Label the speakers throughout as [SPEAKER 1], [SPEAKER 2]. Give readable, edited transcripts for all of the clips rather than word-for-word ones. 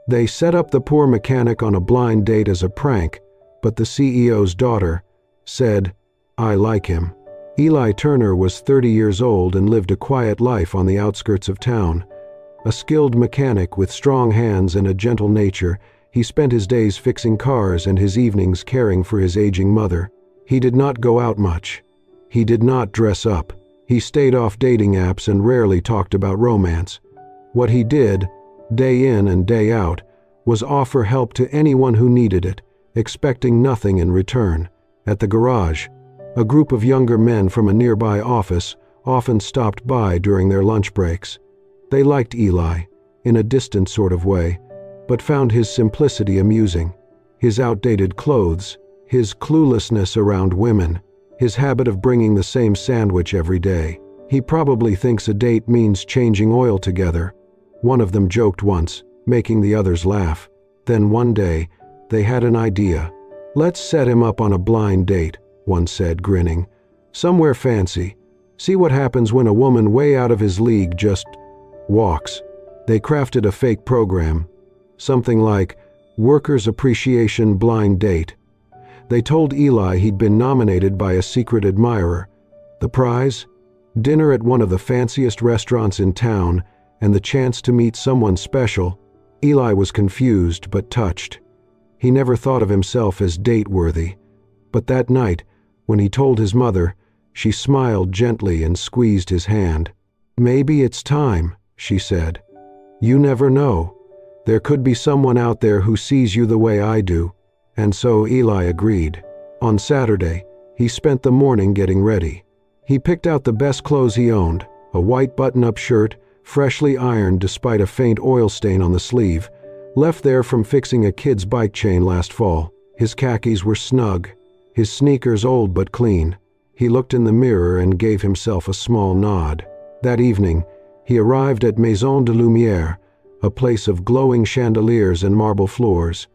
[SPEAKER 1] They set up the poor mechanic on a blind date as a prank, but the CEO's daughter said, "I like him." Eli Turner was 30 years old and lived a quiet life on the outskirts of town. A skilled mechanic with strong hands and a gentle nature, he spent his days fixing cars and his evenings caring for his aging mother. He did not go out much. He did not dress up. He stayed off dating apps and rarely talked about romance. What he did, day in and day out, was offer help to anyone who needed it, expecting nothing in return. At the garage, a group of younger men from a nearby office often stopped by during their lunch breaks. They liked Eli, in a distant sort of way, but found his simplicity amusing. His outdated clothes, his cluelessness around women, his habit of bringing the same sandwich every day. "He probably thinks a date means changing oil together," one of them joked once, making the others laugh. Then one day, they had an idea. "Let's set him up on a blind date," one said, grinning. "Somewhere fancy. See what happens when a woman way out of his league just walks." They crafted a fake program, something like Workers' Appreciation Blind Date. They told Eli he'd been nominated by a secret admirer. The prize? Dinner at one of the fanciest restaurants in town and the chance to meet someone special. Eli was confused but touched. He never thought of himself as date-worthy. But that night, when he told his mother, she smiled gently and squeezed his hand. "Maybe it's time," she said. "You never know. There could be someone out there who sees you the way I do." And so Eli agreed. On Saturday, he spent the morning getting ready. He picked out the best clothes he owned, a white button-up shirt, freshly ironed despite a faint oil stain on the sleeve, left there from fixing a kid's bike chain last fall. His khakis were snug, his sneakers old but clean. He looked in the mirror and gave himself a small nod. That evening, he arrived at Maison de Lumière, a place of glowing chandeliers and marble floors.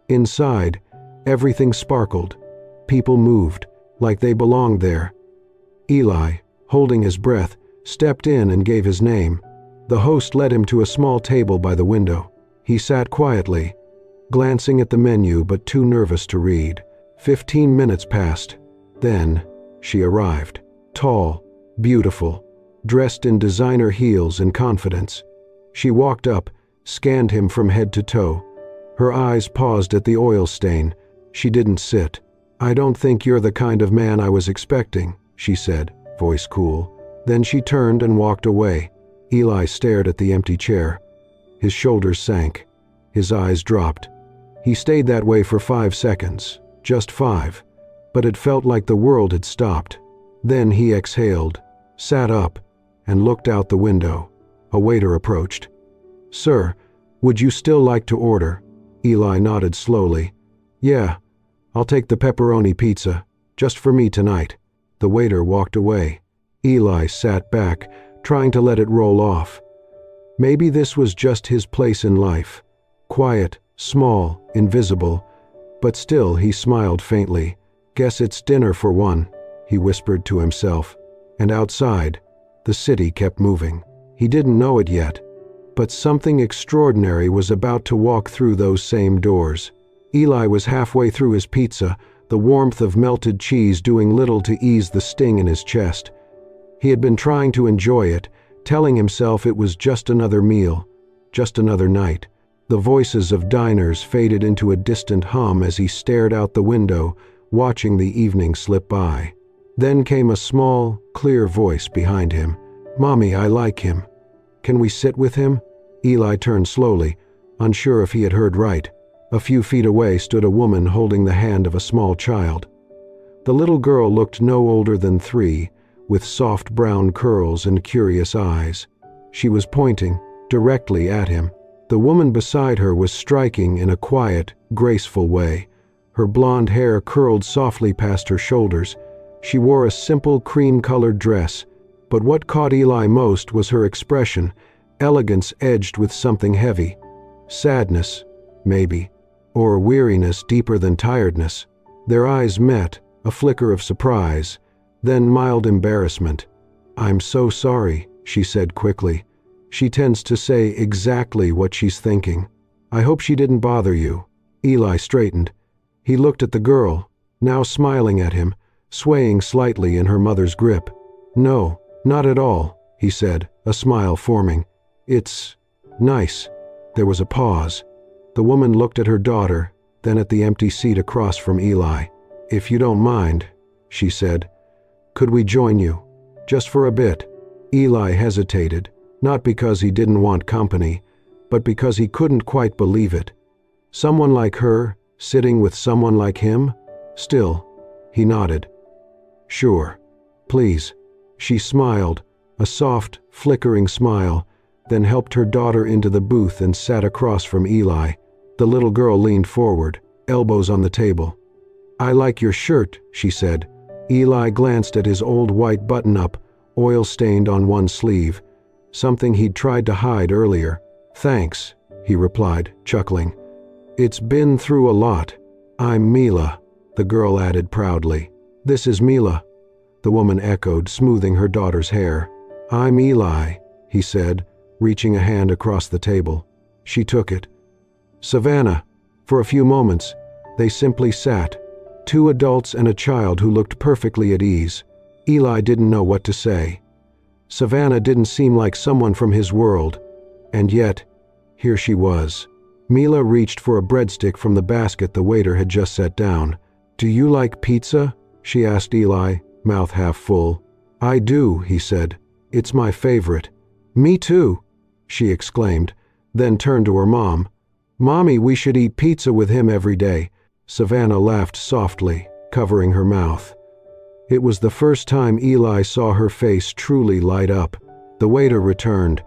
[SPEAKER 1] Inside, everything sparkled. People moved, like they belonged there. Eli, holding his breath, stepped in and gave his name. The host led him to a small table by the window. He sat quietly, glancing at the menu but too nervous to read. 15 minutes passed. Then, she arrived. Tall, beautiful, dressed in designer heels and confidence. She walked up, scanned him from head to toe. Her eyes paused at the oil stain. She didn't sit. "I don't think you're the kind of man I was expecting," she said, voice cool. Then she turned and walked away. Eli stared at the empty chair. His shoulders sank. His eyes dropped. He stayed that way for 5 seconds. Just 5. But it felt like the world had stopped. Then he exhaled, sat up, and looked out the window. A waiter approached. "Sir, would you still like to order?" Eli nodded slowly. "Yeah, I'll take the pepperoni pizza, just for me tonight." The waiter walked away. Eli sat back, trying to let it roll off. Maybe this was just his place in life. Quiet, small, invisible, but still he smiled faintly. "Guess it's dinner for one," he whispered to himself. And outside, the city kept moving. He didn't know it yet, but something extraordinary was about to walk through those same doors. Eli was halfway through his pizza, the warmth of melted cheese doing little to ease the sting in his chest. He had been trying to enjoy it, telling himself it was just another meal, just another night. The voices of diners faded into a distant hum as he stared out the window, watching the evening slip by. Then came a small, clear voice behind him. "Mommy, I like him. Can we sit with him?" Eli turned slowly, unsure if he had heard right. A few feet away stood a woman holding the hand of a small child. The little girl looked no older than 3, with soft brown curls and curious eyes. She was pointing directly at him. The woman beside her was striking in a quiet, graceful way. Her blonde hair curled softly past her shoulders. She wore a simple cream-colored dress, but what caught Eli most was her expression, elegance edged with something heavy. Sadness, maybe, or weariness deeper than tiredness. Their eyes met, a flicker of surprise, then mild embarrassment. "I'm so sorry," she said quickly. She tends to say exactly what she's thinking. I hope she didn't bother you." Eli straightened. He looked at the girl, now smiling at him, swaying slightly in her mother's grip. "No, not at all," he said, a smile forming. "It's nice." There was a pause. The woman looked at her daughter, then at the empty seat across from Eli. "If you don't mind," she said, "could we join you? Just for a bit?" Eli hesitated, not because he didn't want company, but because he couldn't quite believe it. Someone like her, sitting with someone like him? Still, he nodded. "Sure. Please." She smiled, a soft, flickering smile, then helped her daughter into the booth and sat across from Eli. The little girl leaned forward, elbows on the table. "I like your shirt," she said. Eli glanced at his old white button-up, oil-stained on one sleeve, something he'd tried to hide earlier. "Thanks," he replied, chuckling. "It's been through a lot. I'm Mila," the girl added proudly. "This is Mila," the woman echoed, smoothing her daughter's hair. "I'm Eli," he said, reaching a hand across the table. She took it. "Savannah." For a few moments, they simply sat, two adults and a child who looked perfectly at ease. Eli didn't know what to say. Savannah didn't seem like someone from his world, and yet, here she was. Mila reached for a breadstick from the basket the waiter had just set down. "Do you like pizza?" she asked Eli, mouth half full. "I do," he said. "It's my favorite." "Me too," she exclaimed, then turned to her mom. "Mommy, we should eat pizza with him every day." Savannah laughed softly, covering her mouth. It was the first time Eli saw her face truly light up. The waiter returned,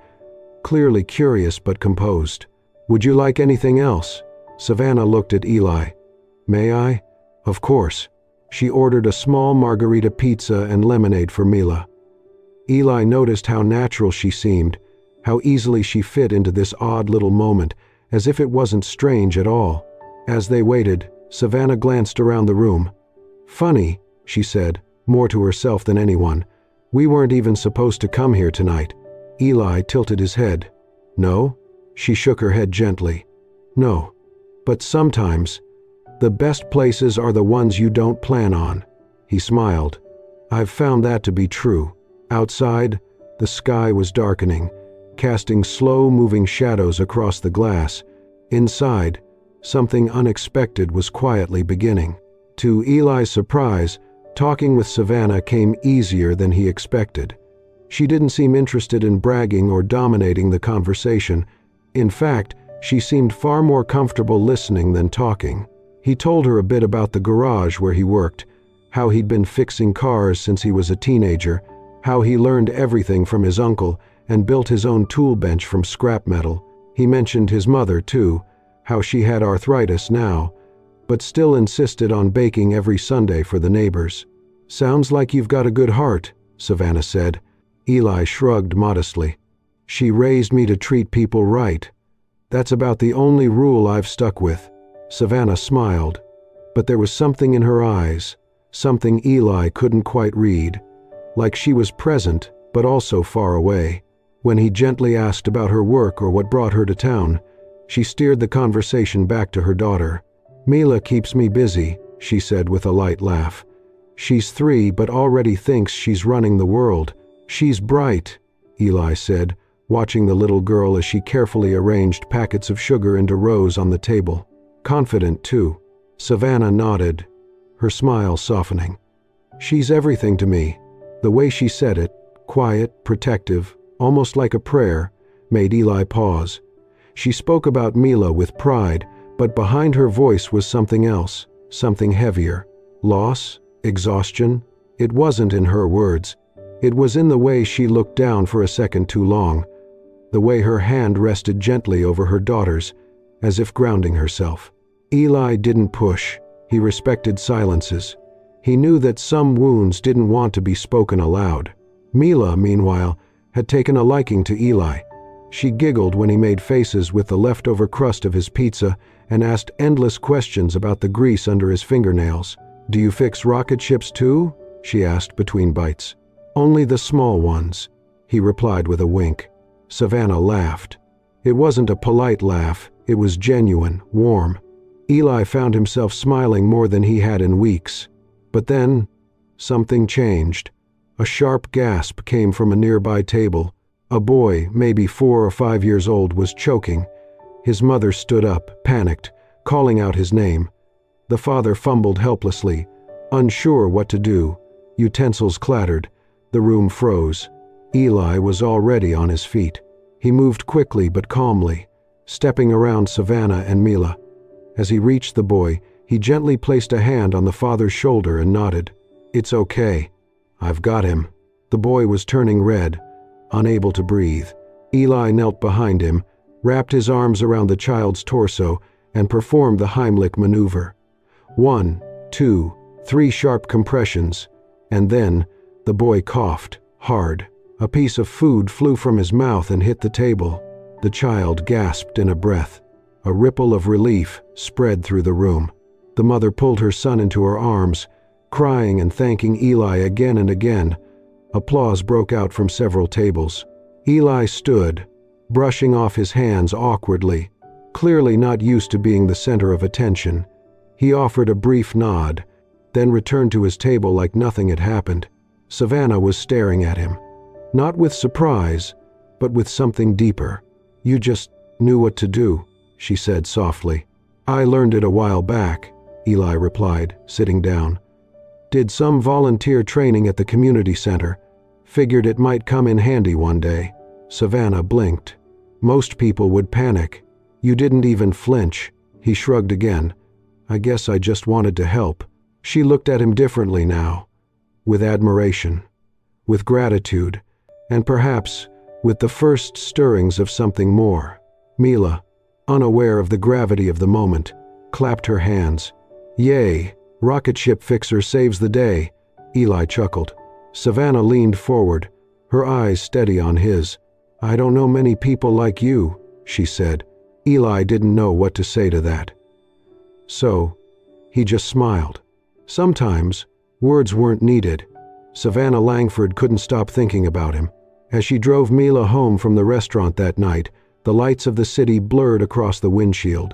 [SPEAKER 1] clearly curious but composed. "Would you like anything else?" Savannah looked at Eli. "May I?" "Of course." She ordered a small margarita pizza and lemonade for Mila. Eli noticed how natural she seemed, how easily she fit into this odd little moment, as if it wasn't strange at all. As they waited, Savannah glanced around the room. "Funny," she said, more to herself than anyone. "We weren't even supposed to come here tonight." Eli tilted his head. "No?" She shook her head gently. "No. But sometimes, the best places are the ones you don't plan on." He smiled. "I've found that to be true." Outside, the sky was darkening, casting slow-moving shadows across the glass. Inside, something unexpected was quietly beginning. To Eli's surprise, talking with Savannah came easier than he expected. She didn't seem interested in bragging or dominating the conversation. In fact, she seemed far more comfortable listening than talking. He told her a bit about the garage where he worked, how he'd been fixing cars since he was a teenager, how he learned everything from his uncle and built his own tool bench from scrap metal. He mentioned his mother, too, how she had arthritis now, but still insisted on baking every Sunday for the neighbors. "Sounds like you've got a good heart," Savannah said. Eli shrugged modestly. "She raised me to treat people right. That's about the only rule I've stuck with." Savannah smiled, but there was something in her eyes, something Eli couldn't quite read, like she was present but also far away. When he gently asked about her work or what brought her to town, she steered the conversation back to her daughter. "Mila keeps me busy," she said with a light laugh. "She's 3 but already thinks she's running the world." "She's bright," Eli said, watching the little girl as she carefully arranged packets of sugar into rows on the table. "Confident, too." Savannah nodded, her smile softening. "She's everything to me." The way she said it, quiet, protective, almost like a prayer, made Eli pause. She spoke about Mila with pride, but behind her voice was something else, something heavier. Loss? Exhaustion? It wasn't in her words. It was in the way she looked down for a second too long, the way her hand rested gently over her daughter's, as if grounding herself. Eli didn't push. He respected silences. He knew that some wounds didn't want to be spoken aloud. Mila, meanwhile, had taken a liking to Eli. She giggled when he made faces with the leftover crust of his pizza and asked endless questions about the grease under his fingernails. "Do you fix rocket ships too?" she asked between bites. "Only the small ones," he replied with a wink. Savannah laughed. It wasn't a polite laugh, It was genuine, warm. Eli found himself smiling more than he had in weeks. But then, something changed. A sharp gasp came from a nearby table. A boy, maybe 4 or 5 years old, was choking. His mother stood up, panicked, calling out his name. The father fumbled helplessly, unsure what to do. Utensils clattered. The room froze. Eli was already on his feet. He moved quickly but calmly, stepping around Savannah and Mila. As he reached the boy, he gently placed a hand on the father's shoulder and nodded. "It's okay. I've got him." The boy was turning red, unable to breathe. Eli knelt behind him, wrapped his arms around the child's torso, and performed the Heimlich maneuver. 1, 2, 3 sharp compressions, and then the boy coughed, hard. A piece of food flew from his mouth and hit the table. The child gasped in a breath. A ripple of relief spread through the room. The mother pulled her son into her arms, crying and thanking Eli again and again. Applause broke out from several tables. Eli stood, brushing off his hands awkwardly, clearly not used to being the center of attention. He offered a brief nod, then returned to his table like nothing had happened. Savannah was staring at him, not with surprise, but with something deeper. "You just knew what to do," she said softly. "I learned it a while back," Eli replied, sitting down. "Did some volunteer training at the community center. Figured it might come in handy one day." Savannah blinked. "Most people would panic. You didn't even flinch." He shrugged again. "I guess I just wanted to help." She looked at him differently now, with admiration, with gratitude, and perhaps with the first stirrings of something more. Mila, unaware of the gravity of the moment, clapped her hands. "Yay, rocket ship fixer saves the day," Eli chuckled. Savannah leaned forward, her eyes steady on his. "I don't know many people like you," she said. Eli didn't know what to say to that. So, he just smiled. Sometimes, words weren't needed. Savannah Langford couldn't stop thinking about him. As she drove Mila home from the restaurant that night, the lights of the city blurred across the windshield.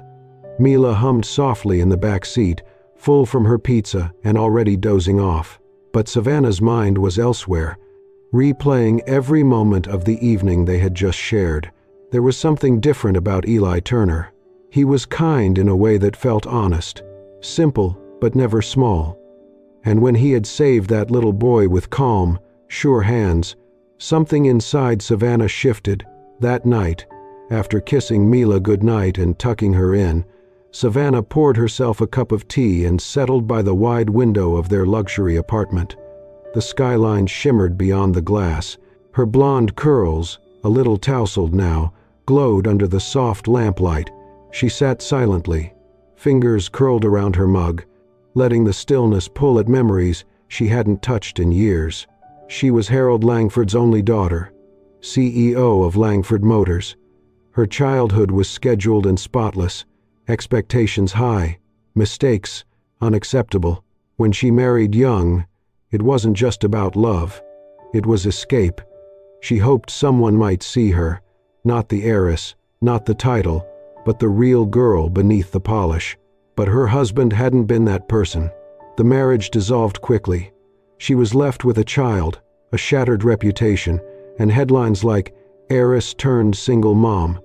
[SPEAKER 1] Mila hummed softly in the back seat, full from her pizza and already dozing off. But Savannah's mind was elsewhere, replaying every moment of the evening they had just shared. There was something different about Eli Turner. He was kind in a way that felt honest, simple but never small. And when he had saved that little boy with calm, sure hands, something inside Savannah shifted. That night, after kissing Mila goodnight and tucking her in, Savannah poured herself a cup of tea and settled by the wide window of their luxury apartment. The skyline shimmered beyond the glass. Her blonde curls, a little tousled now, glowed under the soft lamplight. She sat silently, fingers curled around her mug, letting the stillness pull at memories she hadn't touched in years. She was Harold Langford's only daughter, CEO of Langford Motors. Her childhood was scheduled and spotless, expectations high, mistakes unacceptable. When she married young, it wasn't just about love, it was escape. She hoped someone might see her, not the heiress, not the title, but the real girl beneath the polish. But her husband hadn't been that person. The marriage dissolved quickly. She was left with a child, a shattered reputation, and headlines like "Heiress turned single mom."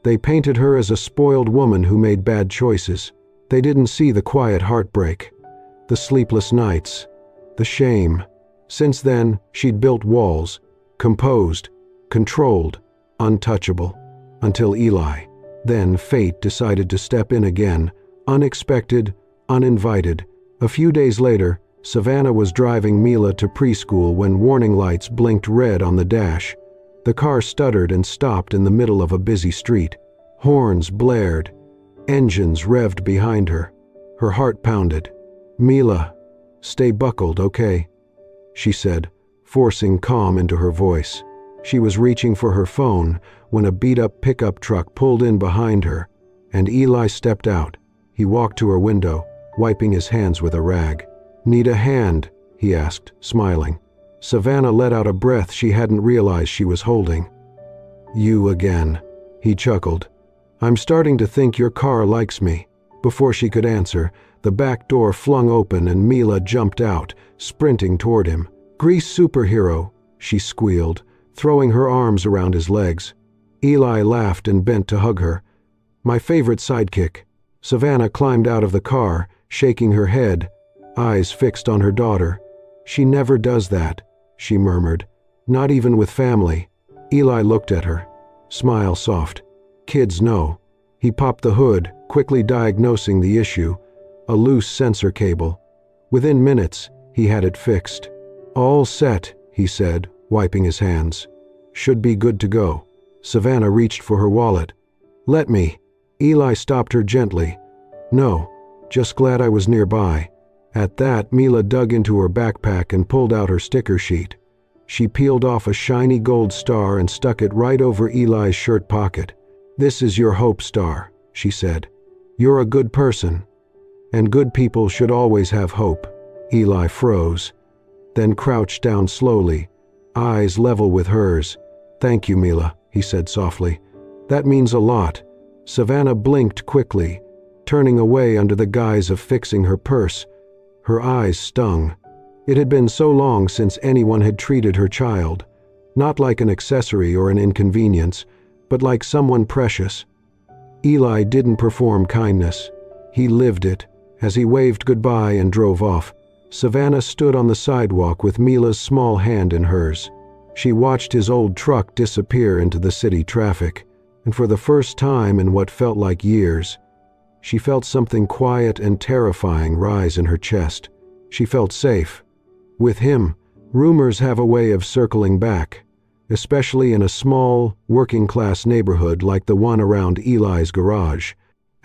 [SPEAKER 1] They painted her as a spoiled woman who made bad choices. They didn't see the quiet heartbreak, the sleepless nights, the shame. Since then, she'd built walls, composed, controlled, untouchable, until Eli. Then fate decided to step in again, unexpected, uninvited. A few days later, Savannah was driving Mila to preschool when warning lights blinked red on the dash. The car stuttered and stopped in the middle of a busy street. Horns blared. Engines revved behind her. Her heart pounded. "Mila, stay buckled, okay?" she said, forcing calm into her voice. She was reaching for her phone when a beat-up pickup truck pulled in behind her, and Eli stepped out. He walked to her window, wiping his hands with a rag. "Need a hand?" he asked, smiling. Savannah let out a breath she hadn't realized she was holding. "You again," he chuckled. I'm starting to think your car likes me." Before she could answer, the back door flung open and Mila jumped out, sprinting toward him. "Grease superhero," she squealed, throwing her arms around his legs. Eli laughed and bent to hug her. "My favorite sidekick." Savannah climbed out of the car, shaking her head, eyes fixed on her daughter. "She never does that," she murmured. "Not even with family." Eli looked at her. "Smile soft. Kids know." He popped the hood, quickly diagnosing the issue: a loose sensor cable. Within minutes, he had it fixed. "All set," he said, wiping his hands. "Should be good to go." Savannah reached for her wallet. "Let me." Eli stopped her gently. "No, just glad I was nearby." At that, Mila dug into her backpack and pulled out her sticker sheet. She peeled off a shiny gold star and stuck it right over Eli's shirt pocket. "This is your hope star," she said. "You're a good person, and good people should always have hope." Eli froze, then crouched down slowly, eyes level with hers. "Thank you, Mila," he said softly. "That means a lot." Savannah blinked quickly, turning away under the guise of fixing her purse. Her eyes stung. It had been so long since anyone had treated her child, not like an accessory or an inconvenience, but like someone precious. Eli didn't perform kindness. He lived it. As he waved goodbye and drove off, Savannah stood on the sidewalk with Mila's small hand in hers. She watched his old truck disappear into the city traffic, and for the first time in what felt like years, she felt something quiet and terrifying rise in her chest. She felt safe. With him, rumors have a way of circling back, especially in a small, working-class neighborhood like the one around Eli's garage.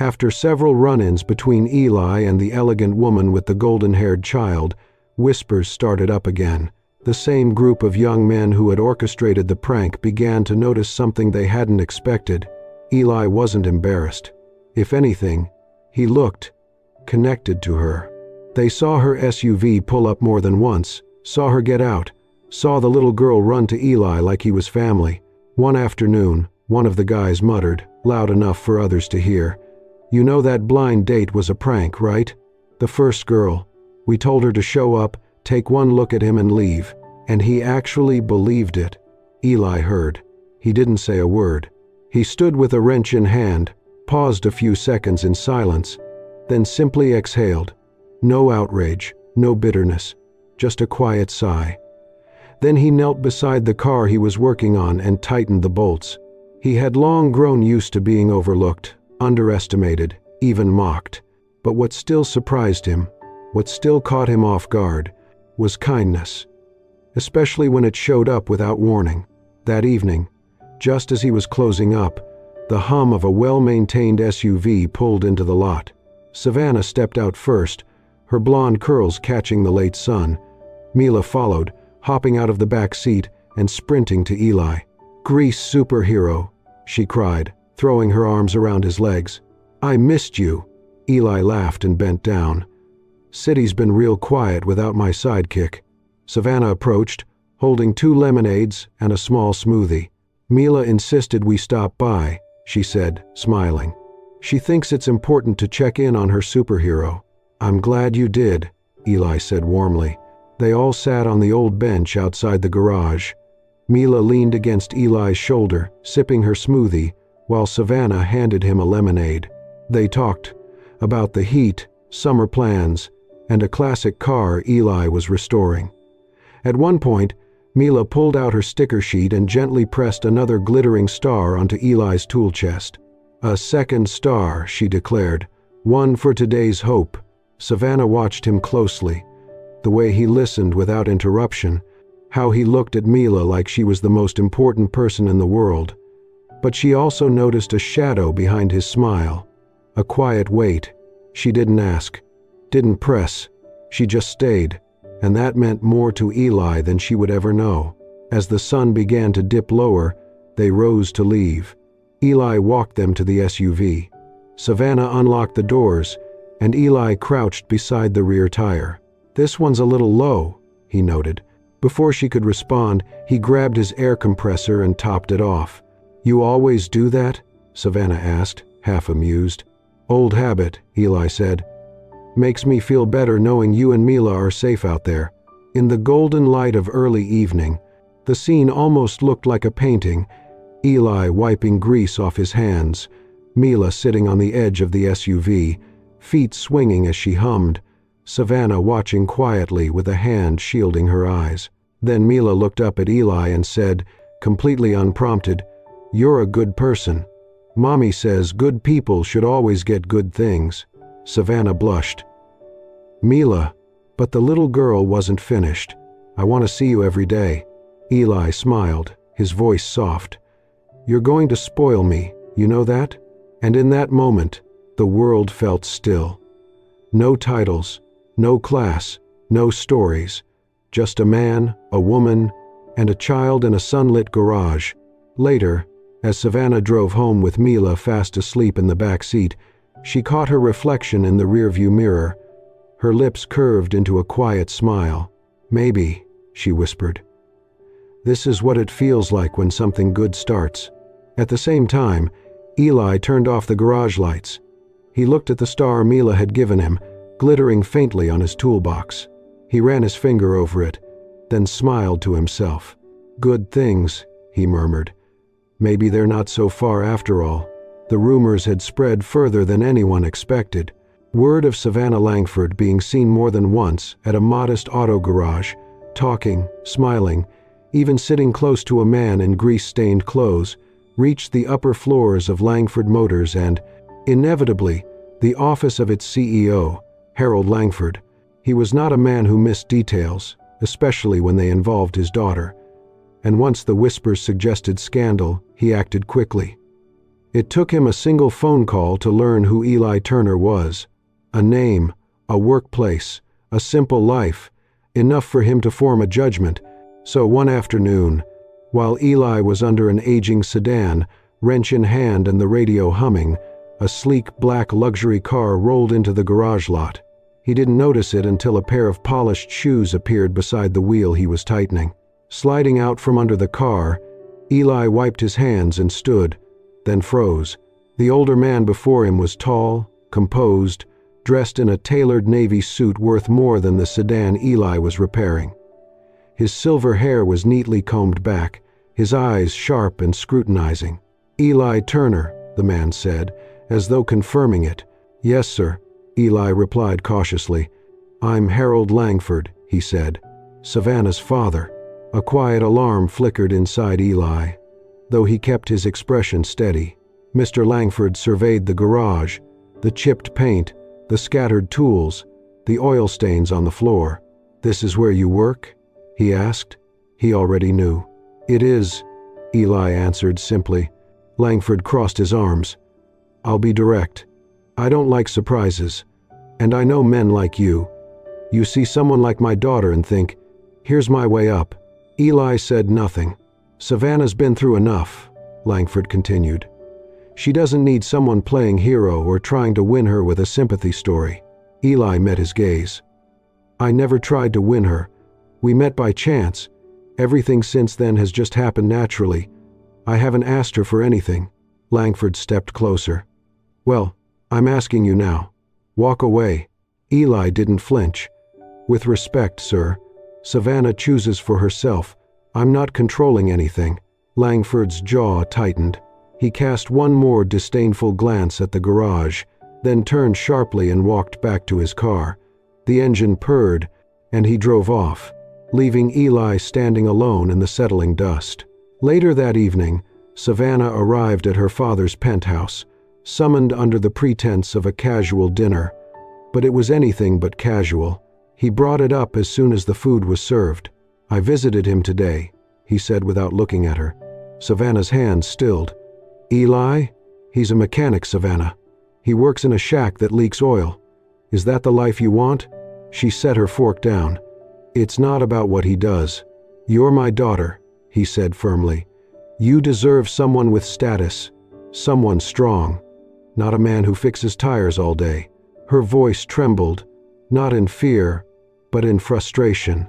[SPEAKER 1] After several run-ins between Eli and the elegant woman with the golden-haired child, whispers started up again. The same group of young men who had orchestrated the prank began to notice something they hadn't expected. Eli wasn't embarrassed. If anything, he looked connected to her. They saw her SUV pull up more than once, saw her get out, saw the little girl run to Eli like he was family. One afternoon, one of the guys muttered, loud enough for others to hear, "You know that blind date was a prank, right? The first girl. We told her to show up, take one look at him and leave." And he actually believed it. Eli heard. He didn't say a word. He stood with a wrench in hand, paused a few seconds in silence, then simply exhaled. No outrage, no bitterness, just a quiet sigh. Then he knelt beside the car he was working on and tightened the bolts. He had long grown used to being overlooked, underestimated, even mocked. But what still surprised him, what still caught him off guard, was kindness. Especially when it showed up without warning. That evening, just as he was closing up, the hum of a well-maintained SUV pulled into the lot. Savannah stepped out first, her blonde curls catching the late sun. Mila followed, hopping out of the back seat and sprinting to Eli. "Grease superhero," she cried, throwing her arms around his legs. "I missed you." Eli laughed and bent down. "City's been real quiet without my sidekick." Savannah approached, holding 2 lemonades and a small smoothie. "Mila insisted we stop by," she said, smiling. "She thinks it's important to check in on her superhero." "I'm glad you did," Eli said warmly. They all sat on the old bench outside the garage. Mila leaned against Eli's shoulder, sipping her smoothie, while Savannah handed him a lemonade. They talked about the heat, summer plans, and a classic car Eli was restoring. At one point, Mila pulled out her sticker sheet and gently pressed another glittering star onto Eli's tool chest. "A second star," she declared. "One for today's hope." Savannah watched him closely. The way he listened without interruption, how he looked at Mila like she was the most important person in the world. But she also noticed a shadow behind his smile, a quiet weight. She didn't ask, didn't press, she just stayed. And that meant more to Eli than she would ever know. As the sun began to dip lower, they rose to leave. Eli walked them to the SUV. Savannah unlocked the doors, and Eli crouched beside the rear tire. "This one's a little low," he noted. Before she could respond, he grabbed his air compressor and topped it off. "You always do that?" Savannah asked, half amused. Old habit, Eli said. Makes me feel better knowing you and Mila are safe out there. In the golden light of early evening, the scene almost looked like a painting. Eli wiping grease off his hands, Mila sitting on the edge of the SUV, feet swinging as she hummed, Savannah watching quietly with a hand shielding her eyes. Then Mila looked up at Eli and said, completely unprompted, "You're a good person. Mommy says good people should always get good things." Savannah blushed. "Mila," but the little girl wasn't finished. "I want to see you every day." Eli smiled, his voice soft. "You're going to spoil me, you know that?" And in that moment, the world felt still. No titles, no class, no stories. Just a man, a woman, and a child in a sunlit garage. Later, as Savannah drove home with Mila fast asleep in the back seat, she caught her reflection in the rearview mirror. Her lips curved into a quiet smile. "Maybe," she whispered. "This is what it feels like when something good starts." At the same time, Eli turned off the garage lights. He looked at the star Mila had given him, glittering faintly on his toolbox. He ran his finger over it, then smiled to himself. "Good things," he murmured. "Maybe they're not so far after all." The rumors had spread further than anyone expected. Word of Savannah Langford being seen more than once at a modest auto garage, talking, smiling, even sitting close to a man in grease-stained clothes, reached the upper floors of Langford Motors and, inevitably, the office of its CEO, Harold Langford. He was not a man who missed details, especially when they involved his daughter. And once the whispers suggested scandal, he acted quickly. It took him a single phone call to learn who Eli Turner was. A name, a workplace, a simple life, enough for him to form a judgment. So one afternoon, while Eli was under an aging sedan, wrench in hand and the radio humming, a sleek black luxury car rolled into the garage lot. He didn't notice it until a pair of polished shoes appeared beside the wheel he was tightening. Sliding out from under the car, Eli wiped his hands and stood, then froze. The older man before him was tall, composed, dressed in a tailored navy suit worth more than the sedan Eli was repairing. His silver hair was neatly combed back, his eyes sharp and scrutinizing. "Eli Turner," the man said, as though confirming it. "Yes, sir," Eli replied cautiously. "I'm Harold Langford," he said. "Savannah's father." A quiet alarm flickered inside Eli, though he kept his expression steady. Mr. Langford surveyed the garage, the chipped paint, the scattered tools, the oil stains on the floor. "This is where you work?" he asked. He already knew. "It is," Eli answered simply. Langford crossed his arms. "I'll be direct. I don't like surprises. And I know men like you. You see someone like my daughter and think, here's my way up." Eli said nothing. "Savannah's been through enough," Langford continued. "She doesn't need someone playing hero or trying to win her with a sympathy story." Eli met his gaze. "I never tried to win her. We met by chance. Everything since then has just happened naturally. I haven't asked her for anything." Langford stepped closer. "Well, I'm asking you now. Walk away." Eli didn't flinch. "With respect, sir. Savannah chooses for herself. I'm not controlling anything." Langford's jaw tightened. He cast one more disdainful glance at the garage, then turned sharply and walked back to his car. The engine purred, and he drove off, leaving Eli standing alone in the settling dust. Later that evening, Savannah arrived at her father's penthouse, summoned under the pretense of a casual dinner. But it was anything but casual. He brought it up as soon as the food was served. "I visited him today," he said without looking at her. Savannah's hand stilled. "Eli? He's a mechanic, Savannah. He works in a shack that leaks oil. Is that the life you want?" She set her fork down. "It's not about what he does. You're my daughter," he said firmly. "You deserve someone with status, someone strong, not a man who fixes tires all day." Her voice trembled, not in fear, but in frustration.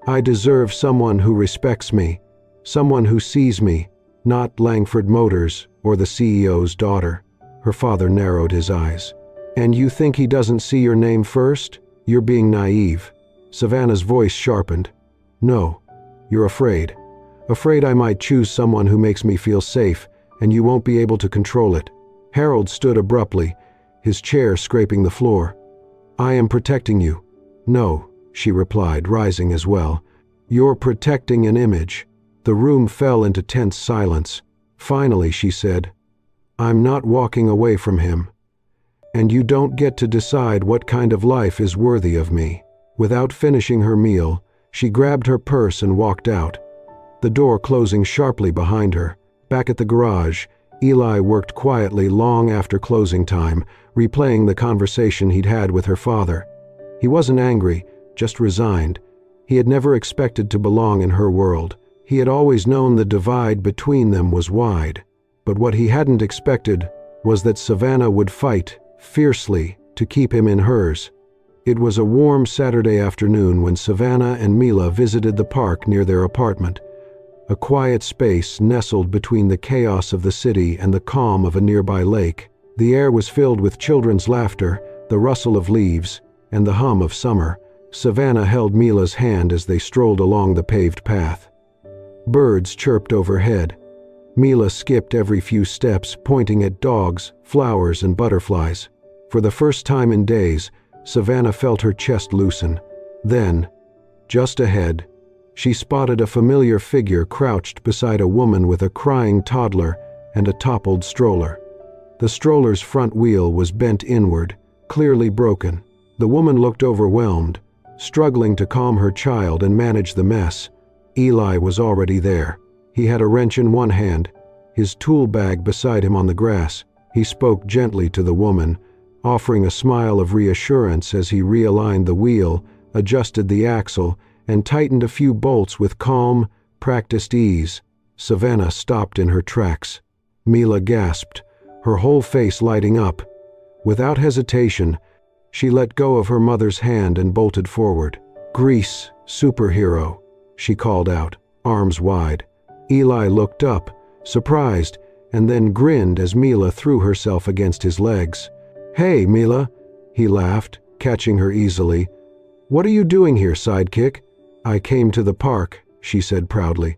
[SPEAKER 1] "I deserve someone who respects me, someone who sees me, Not Langford Motors or the CEO's daughter. Her father narrowed his eyes. And you think he doesn't see your name first? You're being naive. Savannah's voice sharpened. No, you're afraid. Afraid I might choose someone who makes me feel safe, and you won't be able to control it. Harold stood abruptly, his chair scraping the floor. I am protecting you. No, she replied, rising as well. You're protecting an image. The room fell into tense silence. Finally, she said, I'm not walking away from him. And you don't get to decide what kind of life is worthy of me. Without finishing her meal, she grabbed her purse and walked out, the door closing sharply behind her. Back at the garage, Eli worked quietly long after closing time, replaying the conversation he'd had with her father. He wasn't angry, just resigned. He had never expected to belong in her world. He had always known the divide between them was wide. But what he hadn't expected was that Savannah would fight fiercely to keep him in hers. It was a warm Saturday afternoon when Savannah and Mila visited the park near their apartment, a quiet space nestled between the chaos of the city and the calm of a nearby lake. The air was filled with children's laughter, the rustle of leaves, and the hum of summer. Savannah held Mila's hand as they strolled along the paved path. Birds chirped overhead. Mila skipped every few steps, pointing at dogs, flowers, and butterflies. For the first time in days, Savannah felt her chest loosen. Then, just ahead, she spotted a familiar figure crouched beside a woman with a crying toddler and a toppled stroller. The stroller's front wheel was bent inward, clearly broken. The woman looked overwhelmed, struggling to calm her child and manage the mess. Eli was already there. He had a wrench in one hand, his tool bag beside him on the grass. He spoke gently to the woman, offering a smile of reassurance as he realigned the wheel, adjusted the axle, and tightened a few bolts with calm, practiced ease. Savannah stopped in her tracks. Mila gasped, her whole face lighting up. Without hesitation, she let go of her mother's hand and bolted forward. "Grease, superhero," she called out, arms wide. Eli looked up, surprised, and then grinned as Mila threw herself against his legs. "Hey, Mila," he laughed, catching her easily. "What are you doing here, sidekick?" "I came to the park," she said proudly.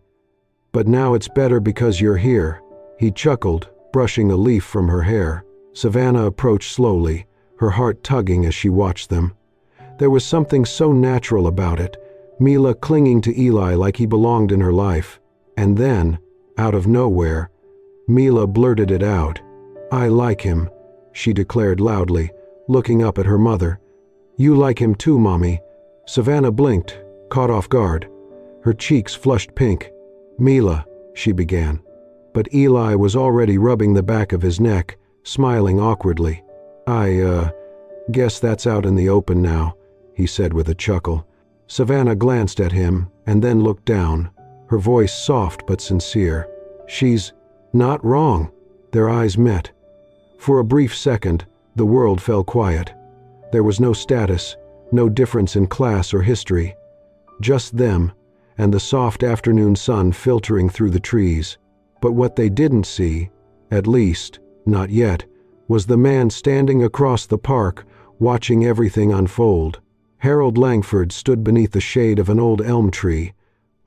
[SPEAKER 1] "But now it's better because you're here." He chuckled, brushing a leaf from her hair. Savannah approached slowly, her heart tugging as she watched them. There was something so natural about it, Mila clinging to Eli like he belonged in her life. And then, out of nowhere, Mila blurted it out. "I like him," she declared loudly, looking up at her mother. "You like him too, Mommy." Savannah blinked, caught off guard. Her cheeks flushed pink. "Mila," she began. But Eli was already rubbing the back of his neck, smiling awkwardly. I guess that's out in the open now," he said with a chuckle. Savannah glanced at him and then looked down, her voice soft but sincere. "She's not wrong." Their eyes met. For a brief second, the world fell quiet. There was no status, no difference in class or history. Just them, and the soft afternoon sun filtering through the trees. But what they didn't see, at least, not yet, was the man standing across the park, watching everything unfold. Harold Langford stood beneath the shade of an old elm tree,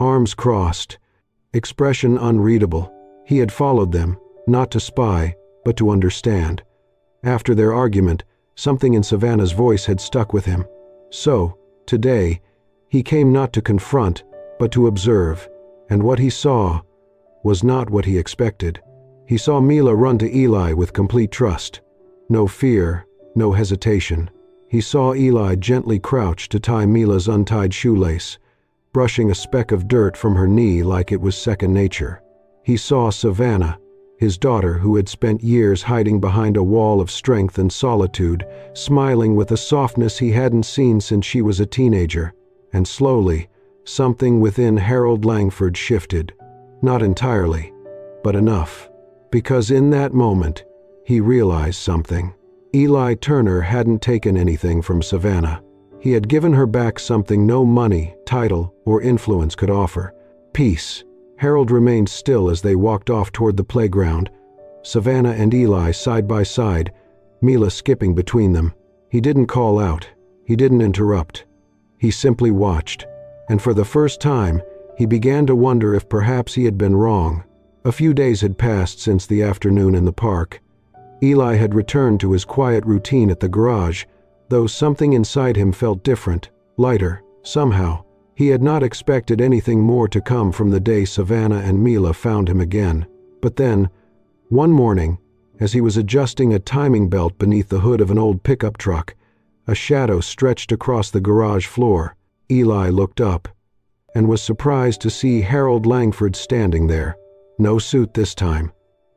[SPEAKER 1] arms crossed, expression unreadable. He had followed them, not to spy, but to understand. After their argument, something in Savannah's voice had stuck with him. So, today, he came not to confront, but to observe, and what he saw was not what he expected. He saw Mila run to Eli with complete trust. No fear, no hesitation. He saw Eli gently crouch to tie Mila's untied shoelace, brushing a speck of dirt from her knee like it was second nature. He saw Savannah, his daughter who had spent years hiding behind a wall of strength and solitude, smiling with a softness he hadn't seen since she was a teenager. And slowly, something within Harold Langford shifted. Not entirely, but enough. Because in that moment, he realized something. Eli Turner hadn't taken anything from Savannah. He had given her back something no money, title, or influence could offer. Peace. Harold remained still as they walked off toward the playground, Savannah and Eli side by side, Mila skipping between them. He didn't call out. He didn't interrupt. He simply watched, and for the first time, he began to wonder if perhaps he had been wrong. A few days had passed since the afternoon in the park. Eli had returned to his quiet routine at the garage, though something inside him felt different, lighter, somehow. He had not expected anything more to come from the day Savannah and Mila found him again. But then, one morning, as he was adjusting a timing belt beneath the hood of an old pickup truck, a shadow stretched across the garage floor. Eli looked up and was surprised to see Harold Langford standing there. No suit this time,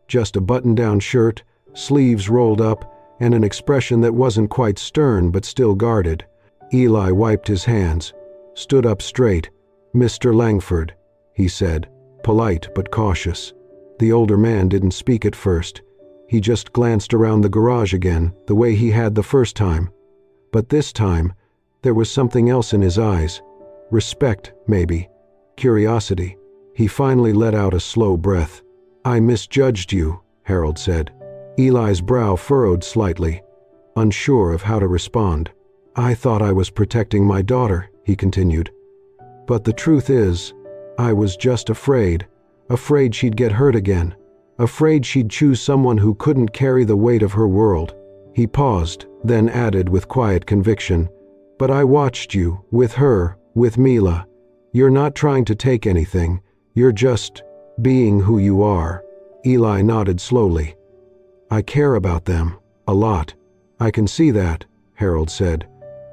[SPEAKER 1] just a button-down shirt, sleeves rolled up, and an expression that wasn't quite stern but still guarded. Eli wiped his hands, stood up straight. "Mr. Langford," he said, polite but cautious. The older man didn't speak at first. He just glanced around the garage again, the way he had the first time. But this time, there was something else in his eyes. Respect, maybe. Curiosity. He finally let out a slow breath. "I misjudged you," Harold said. Eli's brow furrowed slightly, unsure of how to respond. "I thought I was protecting my daughter," he continued. "But the truth is, I was just afraid she'd get hurt again, afraid she'd choose someone who couldn't carry the weight of her world." He paused, then added with quiet conviction, "But I watched you, with her, with Mila. You're not trying to take anything, you're just being who you are." Eli nodded slowly. "I care about them, a lot." "I can see that," Harold said,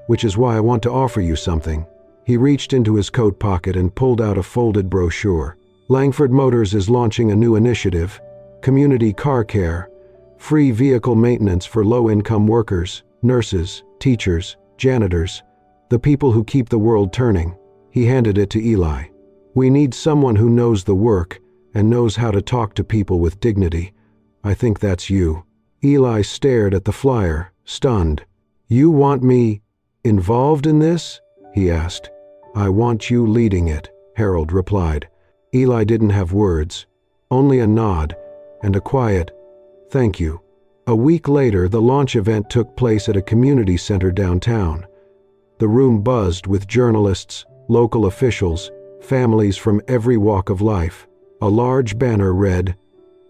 [SPEAKER 1] "which is why I want to offer you something." He reached into his coat pocket and pulled out a folded brochure. "Langford Motors is launching a new initiative, Community Car Care, free vehicle maintenance for low-income workers, nurses, teachers, janitors, the people who keep the world turning." He handed it to Eli. "We need someone who knows the work and knows how to talk to people with dignity. I think that's you." Eli stared at the flyer, stunned. "You want me involved in this?" he asked. "I want you leading it," Harold replied. Eli didn't have words, only a nod and a quiet, "Thank you." A week later, the launch event took place at a community center downtown. The room buzzed with journalists, local officials, families from every walk of life. A large banner read,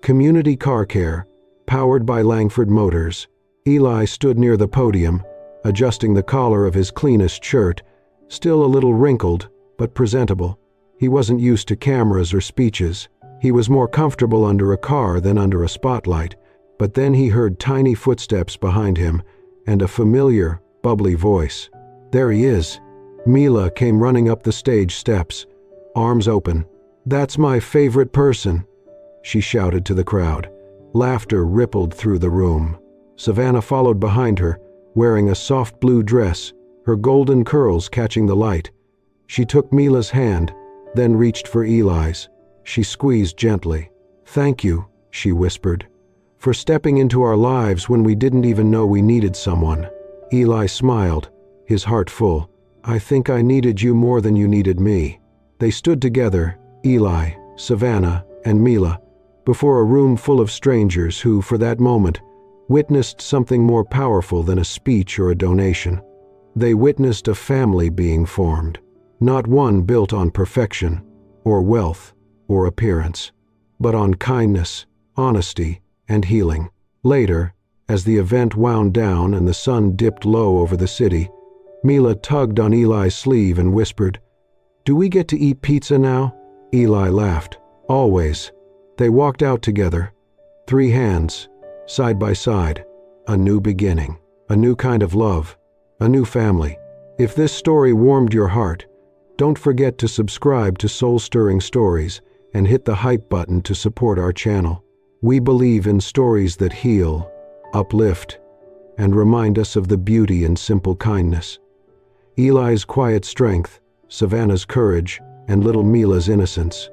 [SPEAKER 1] "Community Car Care, powered by Langford Motors." Eli stood near the podium, adjusting the collar of his cleanest shirt, still a little wrinkled, but presentable. He wasn't used to cameras or speeches. He was more comfortable under a car than under a spotlight. But then he heard tiny footsteps behind him and a familiar, bubbly voice. "There he is." Mila came running up the stage steps, arms open. "That's my favorite person," she shouted to the crowd. Laughter rippled through the room. Savannah followed behind her, wearing a soft blue dress, her golden curls catching the light. She took Mila's hand, then reached for Eli's. She squeezed gently. "Thank you," she whispered, "for stepping into our lives when we didn't even know we needed someone." Eli smiled, his heart full. "I think I needed you more than you needed me." They stood together, Eli, Savannah, and Mila, before a room full of strangers who, for that moment, witnessed something more powerful than a speech or a donation. They witnessed a family being formed, not one built on perfection, or wealth, or appearance, but on kindness, honesty, and healing. Later, as the event wound down and the sun dipped low over the city, Mila tugged on Eli's sleeve and whispered, "Do we get to eat pizza now?" Eli laughed. "Always." They walked out together, 3 hands, side by side. A new beginning, a new kind of love, a new family. If this story warmed your heart, don't forget to subscribe to Soul Stirring Stories and hit the hype button to support our channel. We believe in stories that heal, uplift, and remind us of the beauty in simple kindness. Eli's quiet strength, Savannah's courage, and little Mila's innocence.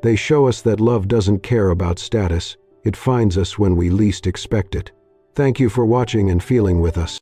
[SPEAKER 1] They show us that love doesn't care about status, it finds us when we least expect it. Thank you for watching and feeling with us.